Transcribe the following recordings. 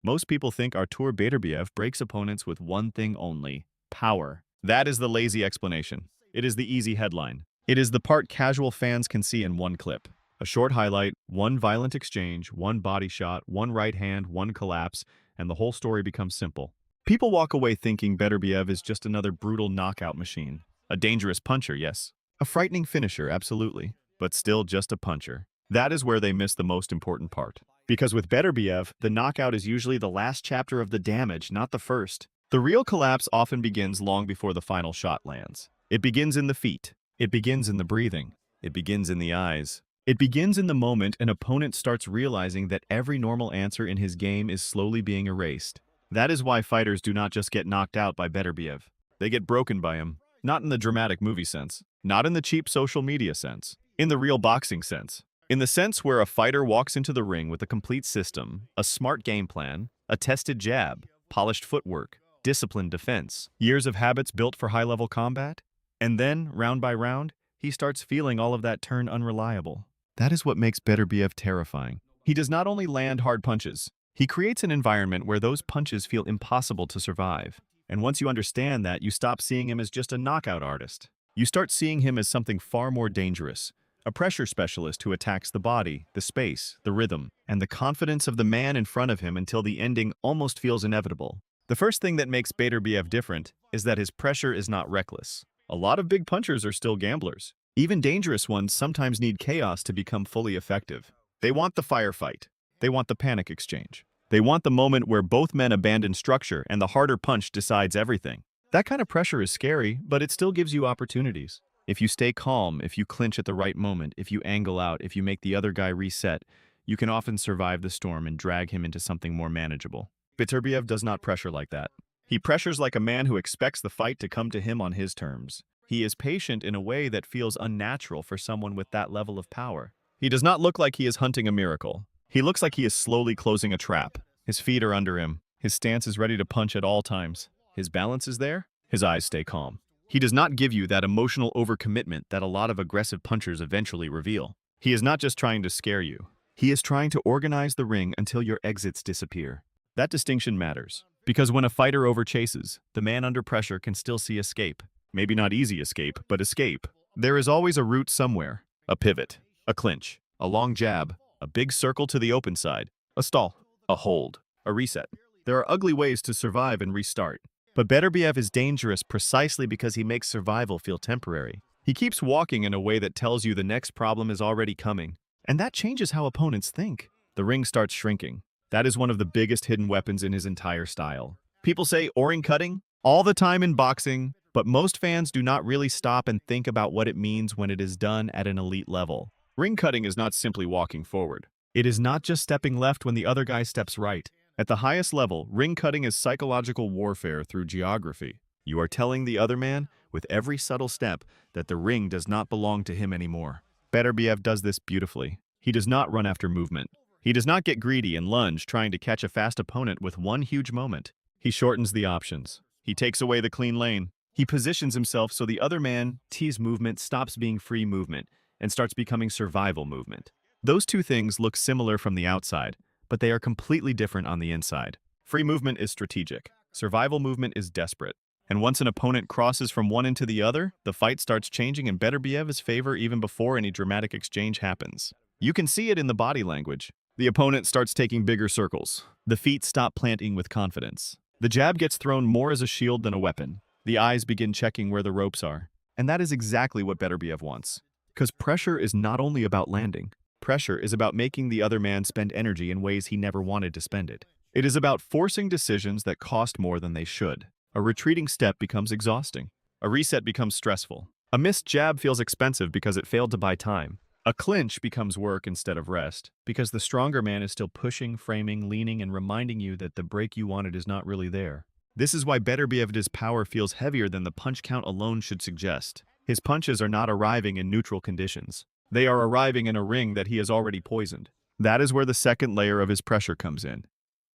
Most people think Artur Beterbiev breaks opponents with one thing only: power. That is the lazy explanation. It is the easy headline. It is the part casual fans can see in one clip. A short highlight, one violent exchange, one body shot, one right hand, one collapse, and the whole story becomes simple. People walk away thinking Beterbiev is just another brutal knockout machine. A dangerous puncher, yes. A frightening finisher, absolutely. But still just a puncher. That is where they miss the most important part. Because with Beterbiev, the knockout is usually the last chapter of the damage, not the first. The real collapse often begins long before the final shot lands. It begins in the feet. It begins in the breathing. It begins in the eyes. It begins in the moment an opponent starts realizing that every normal answer in his game is slowly being erased. That is why fighters do not just get knocked out by Beterbiev. They get broken by him. Not in the dramatic movie sense. Not in the cheap social media sense. In the real boxing sense. In the sense where a fighter walks into the ring with a complete system, a smart game plan, a tested jab, polished footwork, disciplined defense, years of habits built for high-level combat, and then, round by round, he starts feeling all of that turn unreliable. That is what makes Beterbiev terrifying. He does not only land hard punches, he creates an environment where those punches feel impossible to survive. And once you understand that, you stop seeing him as just a knockout artist. You start seeing him as something far more dangerous. A pressure specialist who attacks the body, the space, the rhythm, and the confidence of the man in front of him until the ending almost feels inevitable. The first thing that makes Beterbiev different is that his pressure is not reckless. A lot of big punchers are still gamblers. Even dangerous ones sometimes need chaos to become fully effective. They want the firefight. They want the panic exchange. They want the moment where both men abandon structure and the harder punch decides everything. That kind of pressure is scary, but it still gives you opportunities. If you stay calm, if you clinch at the right moment, if you angle out, if you make the other guy reset, you can often survive the storm and drag him into something more manageable. Beterbiev does not pressure like that. He pressures like a man who expects the fight to come to him on his terms. He is patient in a way that feels unnatural for someone with that level of power. He does not look like he is hunting a miracle. He looks like he is slowly closing a trap. His feet are under him. His stance is ready to punch at all times. His balance is there. His eyes stay calm. He does not give you that emotional overcommitment that a lot of aggressive punchers eventually reveal. He is not just trying to scare you. He is trying to organize the ring until your exits disappear. That distinction matters. Because when a fighter overchases, the man under pressure can still see escape. Maybe not easy escape, but escape. There is always a route somewhere. A pivot, a clinch, a long jab, a big circle to the open side, a stall, a hold, a reset. There are ugly ways to survive and restart. But Beterbiev is dangerous precisely because he makes survival feel temporary. He keeps walking in a way that tells you the next problem is already coming. And that changes how opponents think. The ring starts shrinking. That is one of the biggest hidden weapons in his entire style. People say O-ring cutting all the time in boxing, but most fans do not really stop and think about what it means when it is done at an elite level. Ring cutting is not simply walking forward. It is not just stepping left when the other guy steps right. At the highest level, ring cutting is psychological warfare through geography. You are telling the other man, with every subtle step, that the ring does not belong to him anymore. Beterbiev does this beautifully. He does not run after movement. He does not get greedy and lunge trying to catch a fast opponent with one huge moment. He shortens the options. He takes away the clean lane. He positions himself so the other man's movement stops being free movement and starts becoming survival movement. Those two things look similar from the outside, but they are completely different on the inside. Free movement is strategic. Survival movement is desperate. And once an opponent crosses from one into the other, the fight starts changing in Beterbiev's favor even before any dramatic exchange happens. You can see it in the body language. The opponent starts taking bigger circles. The feet stop planting with confidence. The jab gets thrown more as a shield than a weapon. The eyes begin checking where the ropes are. And that is exactly what Beterbiev wants. Because pressure is not only about landing. Pressure is about making the other man spend energy in ways he never wanted to spend it. It is about forcing decisions that cost more than they should. A retreating step becomes exhausting. A reset becomes stressful. A missed jab feels expensive because it failed to buy time. A clinch becomes work instead of rest, because the stronger man is still pushing, framing, leaning, and reminding you that the break you wanted is not really there. This is why Beterbiev's power feels heavier than the punch count alone should suggest. His punches are not arriving in neutral conditions. They are arriving in a ring that he has already poisoned. That is where the second layer of his pressure comes in.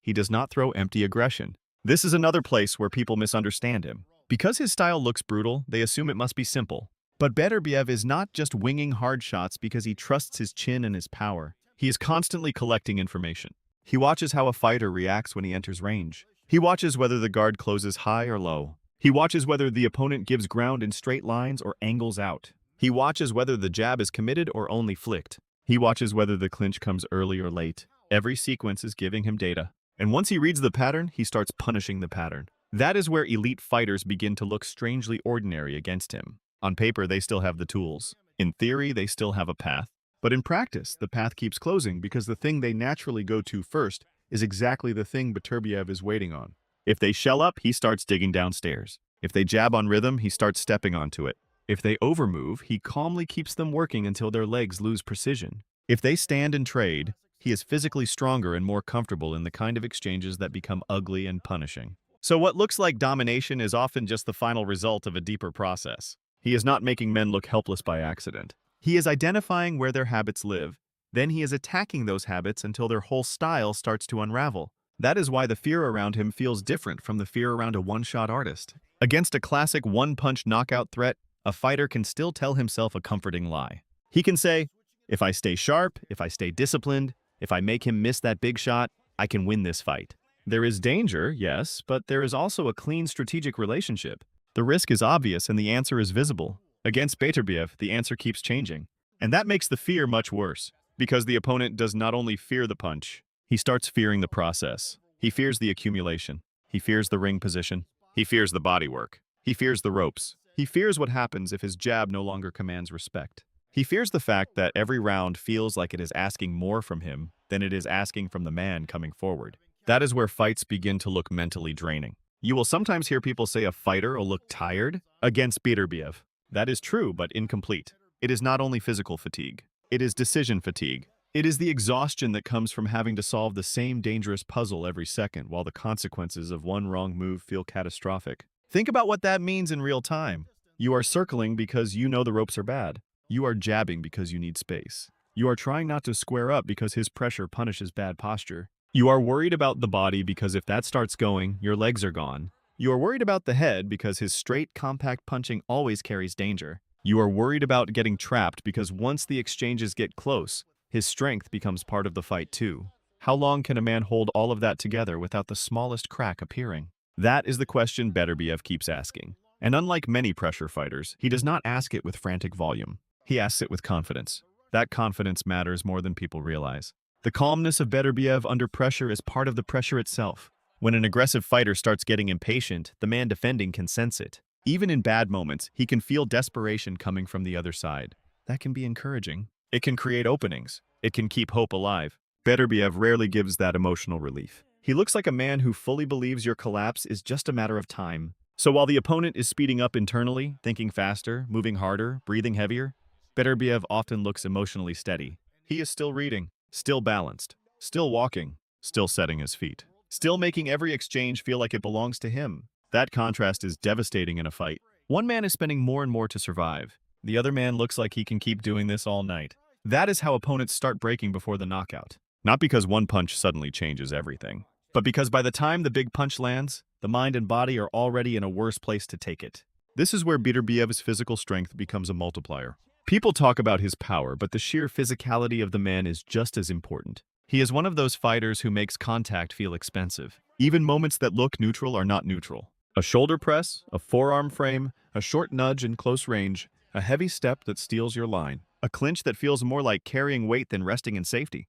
He does not throw empty aggression. This is another place where people misunderstand him. Because his style looks brutal, they assume it must be simple. But Beterbiev is not just winging hard shots because he trusts his chin and his power. He is constantly collecting information. He watches how a fighter reacts when he enters range. He watches whether the guard closes high or low. He watches whether the opponent gives ground in straight lines or angles out. He watches whether the jab is committed or only flicked. He watches whether the clinch comes early or late. Every sequence is giving him data. And once he reads the pattern, he starts punishing the pattern. That is where elite fighters begin to look strangely ordinary against him. On paper, they still have the tools. In theory, they still have a path. But in practice, the path keeps closing because the thing they naturally go to first is exactly the thing Beterbiev is waiting on. If they shell up, he starts digging downstairs. If they jab on rhythm, he starts stepping onto it. If they overmove, he calmly keeps them working until their legs lose precision. If they stand and trade, he is physically stronger and more comfortable in the kind of exchanges that become ugly and punishing. So what looks like domination is often just the final result of a deeper process. He is not making men look helpless by accident. He is identifying where their habits live. Then he is attacking those habits until their whole style starts to unravel. That is why the fear around him feels different from the fear around a one-shot artist. Against a classic one-punch knockout threat, a fighter can still tell himself a comforting lie. He can say, if I stay sharp, if I stay disciplined, if I make him miss that big shot, I can win this fight. There is danger, yes, but there is also a clean strategic relationship. The risk is obvious and the answer is visible. Against Beterbiev, the answer keeps changing. And that makes the fear much worse, because the opponent does not only fear the punch, he starts fearing the process. He fears the accumulation. He fears the ring position. He fears the bodywork. He fears the ropes. He fears what happens if his jab no longer commands respect. He fears the fact that every round feels like it is asking more from him than it is asking from the man coming forward. That is where fights begin to look mentally draining. You will sometimes hear people say a fighter will look tired against Beterbiev. That is true, but incomplete. It is not only physical fatigue. It is decision fatigue. It is the exhaustion that comes from having to solve the same dangerous puzzle every second while the consequences of one wrong move feel catastrophic. Think about what that means in real time. You are circling because you know the ropes are bad. You are jabbing because you need space. You are trying not to square up because his pressure punishes bad posture. You are worried about the body because if that starts going, your legs are gone. You are worried about the head because his straight, compact punching always carries danger. You are worried about getting trapped because once the exchanges get close, his strength becomes part of the fight too. How long can a man hold all of that together without the smallest crack appearing? That is the question Beterbiev keeps asking. And unlike many pressure fighters, he does not ask it with frantic volume. He asks it with confidence. That confidence matters more than people realize. The calmness of Beterbiev under pressure is part of the pressure itself. When an aggressive fighter starts getting impatient, the man defending can sense it. Even in bad moments, he can feel desperation coming from the other side. That can be encouraging. It can create openings. It can keep hope alive. Beterbiev rarely gives that emotional relief. He looks like a man who fully believes your collapse is just a matter of time. So while the opponent is speeding up internally, thinking faster, moving harder, breathing heavier, Beterbiev often looks emotionally steady. He is still reading, still balanced, still walking, still setting his feet, still making every exchange feel like it belongs to him. That contrast is devastating in a fight. One man is spending more and more to survive. The other man looks like he can keep doing this all night. That is how opponents start breaking before the knockout. Not because one punch suddenly changes everything, but because by the time the big punch lands, the mind and body are already in a worse place to take it. This is where Beterbiev's physical strength becomes a multiplier. People talk about his power, but the sheer physicality of the man is just as important. He is one of those fighters who makes contact feel expensive. Even moments that look neutral are not neutral. A shoulder press, a forearm frame, a short nudge in close range, a heavy step that steals your line, a clinch that feels more like carrying weight than resting in safety.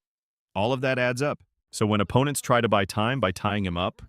All of that adds up. So when opponents try to buy time by tying him up,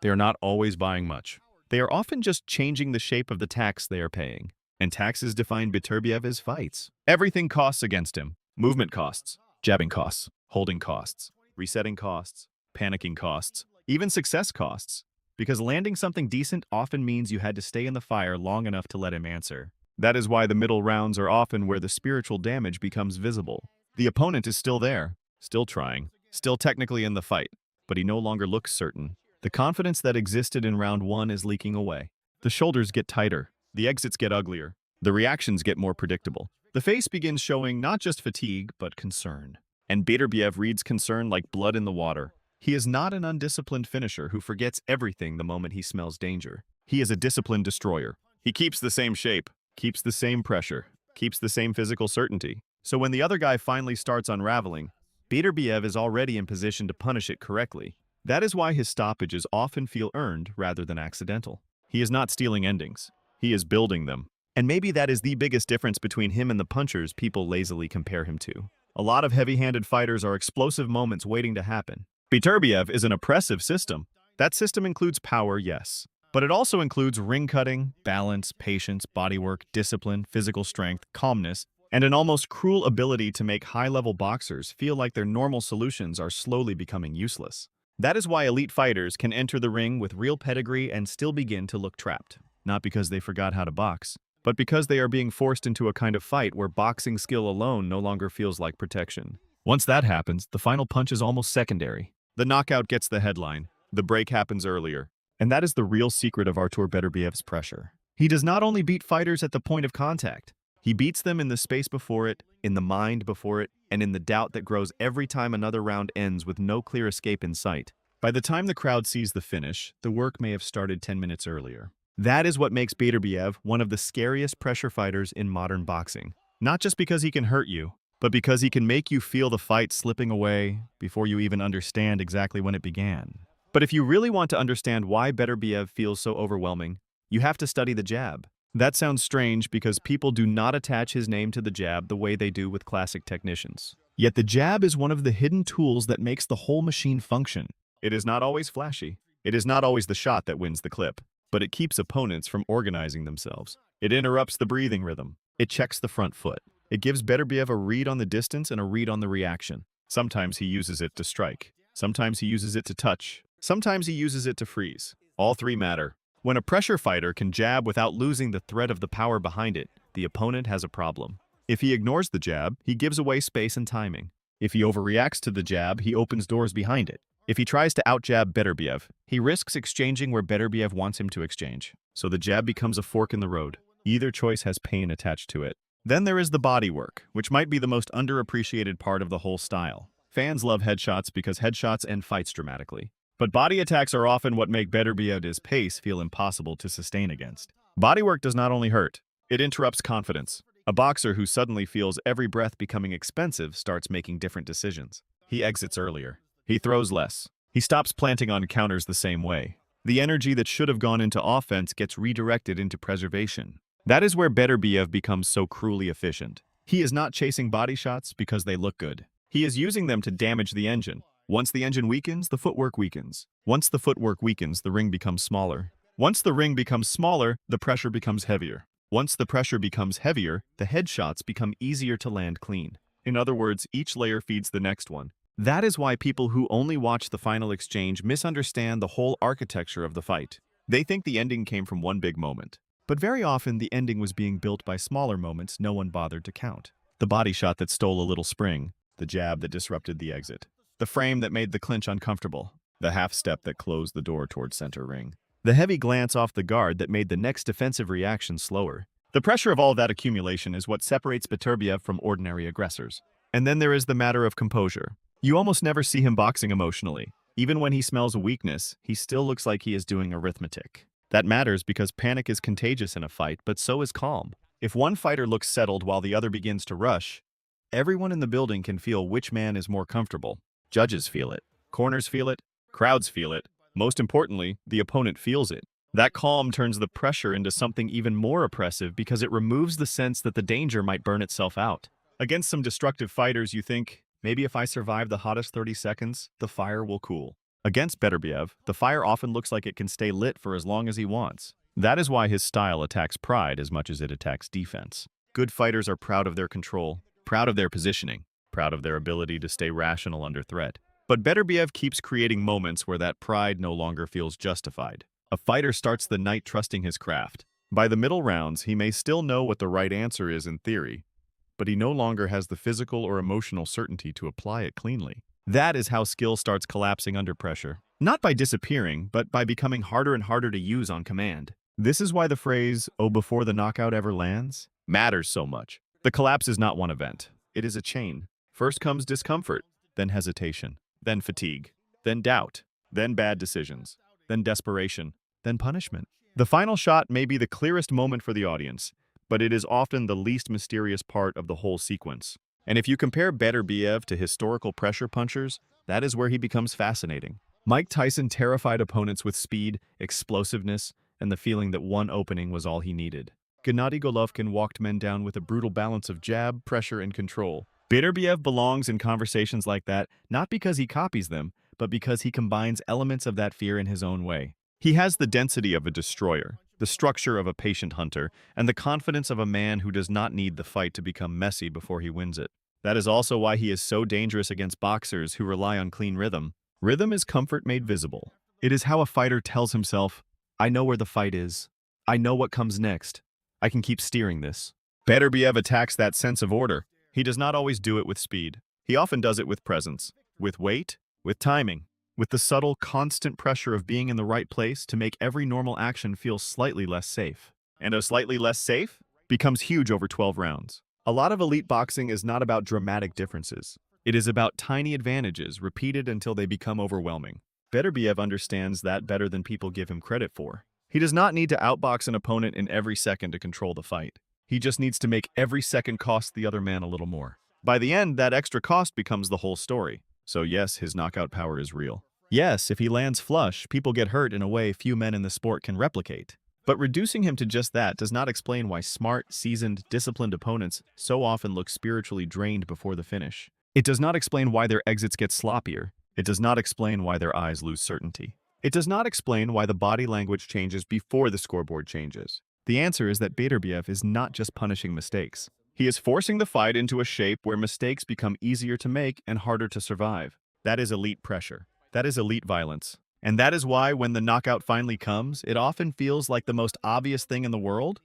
they are not always buying much. They are often just changing the shape of the tax they are paying. And taxes define Beterbiev as fights. Everything costs against him. Movement costs, jabbing costs, holding costs, resetting costs, panicking costs, even success costs. Because landing something decent often means you had to stay in the fire long enough to let him answer. That is why the middle rounds are often where the spiritual damage becomes visible. The opponent is still there, still trying, still technically in the fight, but he no longer looks certain. The confidence that existed in round one is leaking away. The shoulders get tighter, the exits get uglier, the reactions get more predictable. The face begins showing not just fatigue, but concern. And Beterbiev reads concern like blood in the water. He is not an undisciplined finisher who forgets everything the moment he smells danger. He is a disciplined destroyer. He keeps the same shape, keeps the same pressure, keeps the same physical certainty. So when the other guy finally starts unraveling, Beterbiev is already in position to punish it correctly. That is why his stoppages often feel earned rather than accidental. He is not stealing endings. He is building them. And maybe that is the biggest difference between him and the punchers people lazily compare him to. A lot of heavy-handed fighters are explosive moments waiting to happen. Beterbiev is an oppressive system. That system includes power, yes. But it also includes ring cutting, balance, patience, bodywork, discipline, physical strength, calmness, and an almost cruel ability to make high-level boxers feel like their normal solutions are slowly becoming useless. That is why elite fighters can enter the ring with real pedigree and still begin to look trapped. Not because they forgot how to box, but because they are being forced into a kind of fight where boxing skill alone no longer feels like protection. Once that happens, the final punch is almost secondary. The knockout gets the headline. The break happens earlier. And that is the real secret of Artur Beterbiev's pressure. He does not only beat fighters at the point of contact. He beats them in the space before it, in the mind before it, and in the doubt that grows every time another round ends with no clear escape in sight. By the time the crowd sees the finish, the work may have started 10 minutes earlier. That is what makes Beterbiev one of the scariest pressure fighters in modern boxing. Not just because he can hurt you, but because he can make you feel the fight slipping away before you even understand exactly when it began. But if you really want to understand why Beterbiev feels so overwhelming, you have to study the jab. That sounds strange because people do not attach his name to the jab the way they do with classic technicians. Yet the jab is one of the hidden tools that makes the whole machine function. It is not always flashy. It is not always the shot that wins the clip. But it keeps opponents from organizing themselves. It interrupts the breathing rhythm. It checks the front foot. It gives Beterbiev a read on the distance and a read on the reaction. Sometimes he uses it to strike. Sometimes he uses it to touch. Sometimes he uses it to freeze. All three matter. When a pressure fighter can jab without losing the threat of the power behind it, the opponent has a problem. If he ignores the jab, he gives away space and timing. If he overreacts to the jab, he opens doors behind it. If he tries to out-jab Beterbiev, he risks exchanging where Beterbiev wants him to exchange. So the jab becomes a fork in the road. Either choice has pain attached to it. Then there is the body work, which might be the most underappreciated part of the whole style. Fans love headshots because headshots end fights dramatically. But body attacks are often what make Beterbiev's pace feel impossible to sustain against. Bodywork does not only hurt, it interrupts confidence. A boxer who suddenly feels every breath becoming expensive starts making different decisions. He exits earlier. He throws less. He stops planting on counters the same way. The energy that should have gone into offense gets redirected into preservation. That is where Beterbiev becomes so cruelly efficient. He is not chasing body shots because they look good. He is using them to damage the engine. Once the engine weakens, the footwork weakens. Once the footwork weakens, the ring becomes smaller. Once the ring becomes smaller, the pressure becomes heavier. Once the pressure becomes heavier, the headshots become easier to land clean. In other words, each layer feeds the next one. That is why people who only watch the final exchange misunderstand the whole architecture of the fight. They think the ending came from one big moment. But very often, the ending was being built by smaller moments no one bothered to count. The body shot that stole a little spring, the jab that disrupted the exit, the frame that made the clinch uncomfortable, the half step that closed the door towards center ring, the heavy glance off the guard that made the next defensive reaction slower. The pressure of all that accumulation is what separates Beterbiev from ordinary aggressors. And then there is the matter of composure. You almost never see him boxing emotionally. Even when he smells a weakness, he still looks like he is doing arithmetic. That matters because panic is contagious in a fight, but so is calm. If one fighter looks settled while the other begins to rush, everyone in the building can feel which man is more comfortable. Judges feel it. Corners feel it. Crowds feel it. Most importantly, the opponent feels it. That calm turns the pressure into something even more oppressive because it removes the sense that the danger might burn itself out. Against some destructive fighters, you think, maybe if I survive the hottest 30 seconds, the fire will cool. Against Beterbiev, the fire often looks like it can stay lit for as long as he wants. That is why his style attacks pride as much as it attacks defense. Good fighters are proud of their control, proud of their positioning, proud of their ability to stay rational under threat. But Beterbiev keeps creating moments where that pride no longer feels justified. A fighter starts the night trusting his craft. By the middle rounds, he may still know what the right answer is in theory, but he no longer has the physical or emotional certainty to apply it cleanly. That is how skill starts collapsing under pressure. Not by disappearing, but by becoming harder and harder to use on command. This is why the phrase, "oh, before the knockout ever lands," matters so much. The collapse is not one event. It is a chain. First comes discomfort, then hesitation, then fatigue, then doubt, then bad decisions, then desperation, then punishment. The final shot may be the clearest moment for the audience, but it is often the least mysterious part of the whole sequence. And if you compare Beterbiev to historical pressure punchers, that is where he becomes fascinating. Mike Tyson terrified opponents with speed, explosiveness, and the feeling that one opening was all he needed. Gennady Golovkin walked men down with a brutal balance of jab, pressure, and control. Beterbiev belongs in conversations like that not because he copies them, but because he combines elements of that fear in his own way. He has the density of a destroyer, the structure of a patient hunter, and the confidence of a man who does not need the fight to become messy before he wins it. That is also why he is so dangerous against boxers who rely on clean rhythm. Rhythm is comfort made visible. It is how a fighter tells himself, I know where the fight is. I know what comes next. I can keep steering this. Beterbiev attacks that sense of order. He does not always do it with speed. He often does it with presence, with weight, with timing, with the subtle, constant pressure of being in the right place to make every normal action feel slightly less safe. And a slightly less safe becomes huge over 12 rounds. A lot of elite boxing is not about dramatic differences. It is about tiny advantages repeated until they become overwhelming. Beterbiev understands that better than people give him credit for. He does not need to outbox an opponent in every second to control the fight. He just needs to make every second cost the other man a little more. By the end, that extra cost becomes the whole story. So yes, his knockout power is real. Yes, if he lands flush, people get hurt in a way few men in the sport can replicate. But reducing him to just that does not explain why smart, seasoned, disciplined opponents so often look spiritually drained before the finish. It does not explain why their exits get sloppier. It does not explain why their eyes lose certainty. It does not explain why the body language changes before the scoreboard changes. The answer is that Beterbiev is not just punishing mistakes. He is forcing the fight into a shape where mistakes become easier to make and harder to survive. That is elite pressure. That is elite violence. And that is why when the knockout finally comes, it often feels like the most obvious thing in the world,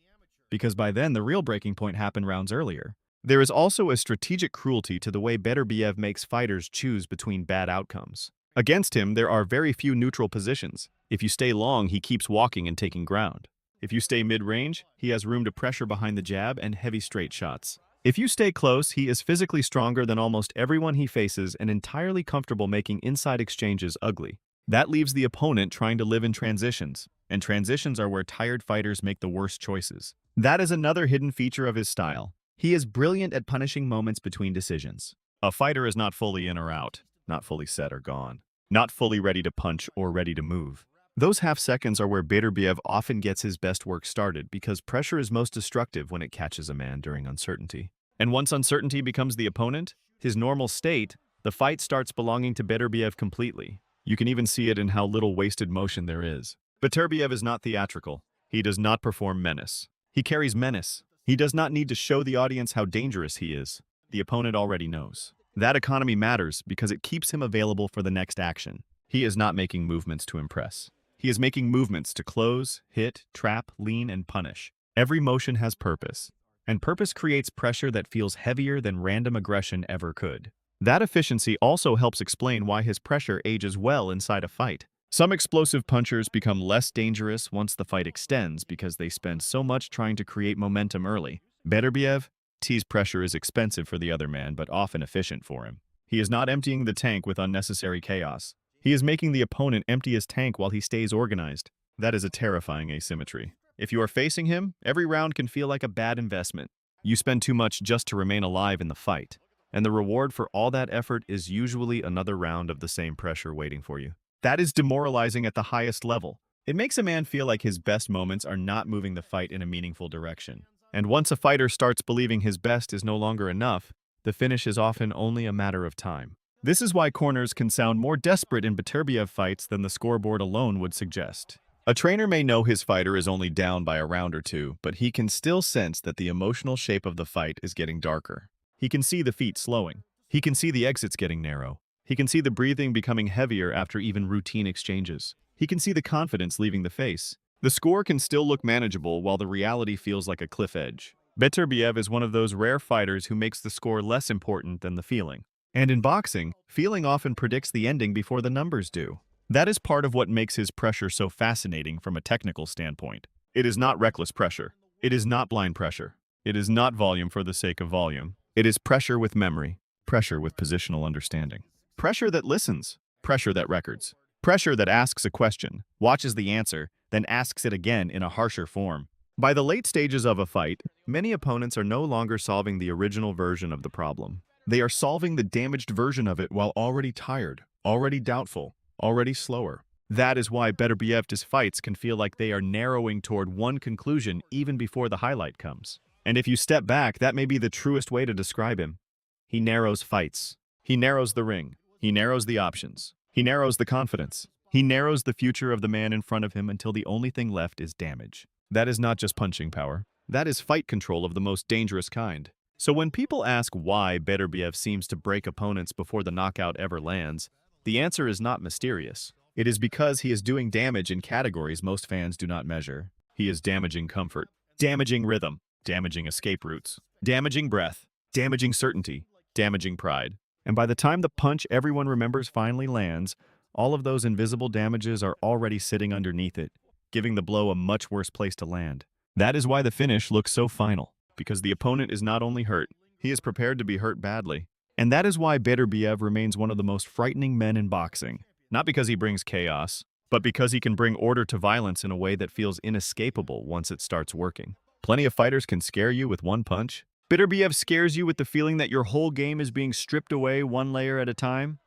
because by then the real breaking point happened rounds earlier. There is also a strategic cruelty to the way Beterbiev makes fighters choose between bad outcomes. Against him, there are very few neutral positions. If you stay long, he keeps walking and taking ground. If you stay mid-range, he has room to pressure behind the jab and heavy straight shots. If you stay close, he is physically stronger than almost everyone he faces and entirely comfortable making inside exchanges ugly. That leaves the opponent trying to live in transitions, and transitions are where tired fighters make the worst choices. That is another hidden feature of his style. He is brilliant at punishing moments between decisions. A fighter is not fully in or out, not fully set or gone, not fully ready to punch or ready to move. Those half seconds are where Beterbiev often gets his best work started because pressure is most destructive when it catches a man during uncertainty. And once uncertainty becomes the opponent, his normal state, the fight starts belonging to Beterbiev completely. You can even see it in how little wasted motion there is. Beterbiev is not theatrical. He does not perform menace. He carries menace. He does not need to show the audience how dangerous he is. The opponent already knows. That economy matters because it keeps him available for the next action. He is not making movements to impress. He is making movements to close, hit, trap, lean, and punish. Every motion has purpose, and purpose creates pressure that feels heavier than random aggression ever could. That efficiency also helps explain why his pressure ages well inside a fight. Some explosive punchers become less dangerous once the fight extends because they spend so much trying to create momentum early. Beterbiev's pressure is expensive for the other man, but often efficient for him. He is not emptying the tank with unnecessary chaos. He is making the opponent empty his tank while he stays organized. That is a terrifying asymmetry. If you are facing him, every round can feel like a bad investment. You spend too much just to remain alive in the fight, and the reward for all that effort is usually another round of the same pressure waiting for you. That is demoralizing at the highest level. It makes a man feel like his best moments are not moving the fight in a meaningful direction. And once a fighter starts believing his best is no longer enough, the finish is often only a matter of time. This is why corners can sound more desperate in Beterbiev fights than the scoreboard alone would suggest. A trainer may know his fighter is only down by a round or two, but he can still sense that the emotional shape of the fight is getting darker. He can see the feet slowing. He can see the exits getting narrow. He can see the breathing becoming heavier after even routine exchanges. He can see the confidence leaving the face. The score can still look manageable while the reality feels like a cliff edge. Beterbiev is one of those rare fighters who makes the score less important than the feeling. And in boxing, feeling often predicts the ending before the numbers do. That is part of what makes his pressure so fascinating from a technical standpoint. It is not reckless pressure. It is not blind pressure. It is not volume for the sake of volume. It is pressure with memory, pressure with positional understanding. Pressure that listens, pressure that records, pressure that asks a question, watches the answer, then asks it again in a harsher form. By the late stages of a fight, many opponents are no longer solving the original version of the problem. They are solving the damaged version of it while already tired, already doubtful, already slower. That is why Beterbiev's fights can feel like they are narrowing toward one conclusion even before the highlight comes. And if you step back, that may be the truest way to describe him. He narrows fights. He narrows the ring. He narrows the options. He narrows the confidence. He narrows the future of the man in front of him until the only thing left is damage. That is not just punching power. That is fight control of the most dangerous kind. So when people ask why Beterbiev seems to break opponents before the knockout ever lands, the answer is not mysterious. It is because he is doing damage in categories most fans do not measure. He is damaging comfort, damaging rhythm, damaging escape routes, damaging breath, damaging certainty, damaging pride. And by the time the punch everyone remembers finally lands, all of those invisible damages are already sitting underneath it, giving the blow a much worse place to land. That is why the finish looks so final, because the opponent is not only hurt, he is prepared to be hurt badly. And that is why Beterbiev remains one of the most frightening men in boxing. Not because he brings chaos, but because he can bring order to violence in a way that feels inescapable once it starts working. Plenty of fighters can scare you with one punch. Beterbiev scares you with the feeling that your whole game is being stripped away one layer at a time.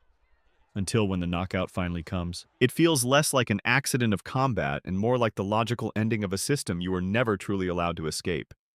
Until when the knockout finally comes, it feels less like an accident of combat and more like the logical ending of a system you were never truly allowed to escape.